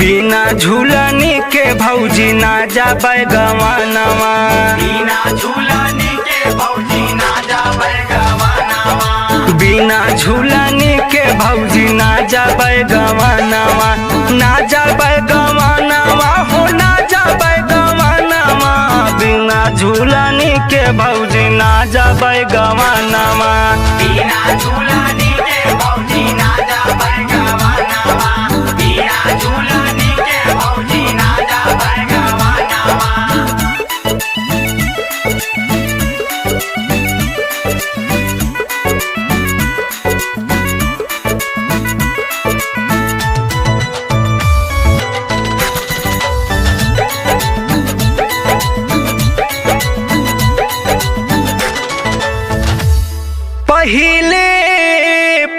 बिना झूलनी के भौजी ना जाबै गवानवा। बिना झूलनी के भौजी ना जाबै गवानवा। बिना झूलनी के भौजी ना जाबै गवानवा। ना जाबै गवानवा हो ना जाबै गवानवा। बिना झूलनी के भौजी ना जाबै गवानवा। बिना झूलनी के भौजी ना जाबै गवानवा। बिना झूलनी के भौजी ना जाबै गवानवा।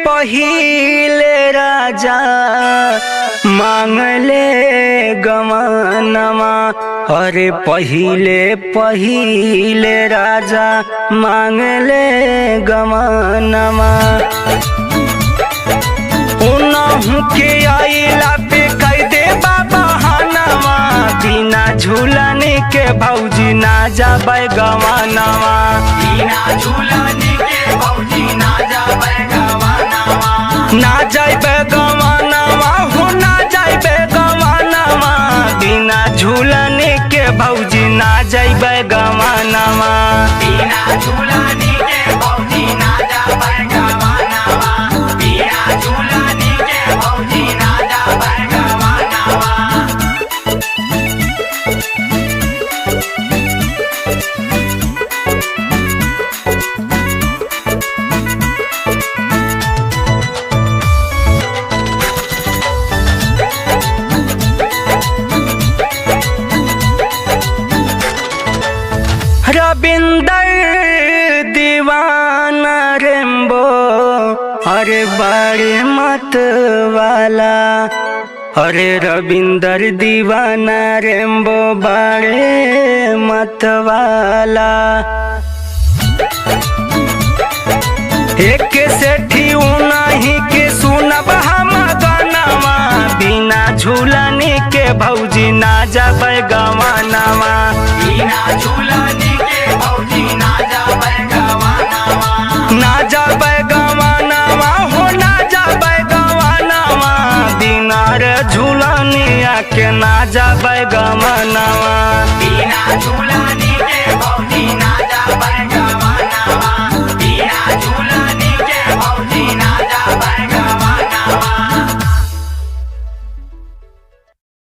पहिले राजा मांगले गवानवा। अरे पहिले राजा मांगले गवानवा। उनहु के आइला पे कह दे बाबा हनवा। बिना झूलनी के भौजी ना जाबै गवानवा। बिना झूलनी के भौजी ना जाबै गवानवा। ना जाइबे गवानवा हो ना जाइबे गवानवा। बिना झूलनी के भौजी ना जाइबे गवानवा। बिना झूलनी के भौजी ना जाबै गवानवा। बिना झूलनी के भौजी ना जाबै गवानवा। रविंदर दीवाना रेम्बो अरे बड़े मत वाला। अरे रविंदर दीवाना रेम्बो बड़े मत वाला। एक सेठी उनाही के सुनब हम गानवा। बिना झूलनी के भौजी ना जाबै गवानवा। बिना झूलनी के भौजी ना जाबै गवानवा। ना जाबै गवानवा हो ना जाबै गवानवा। बिना रे झूलनिया के ना जाबै गवानवा। बिना झूलनी के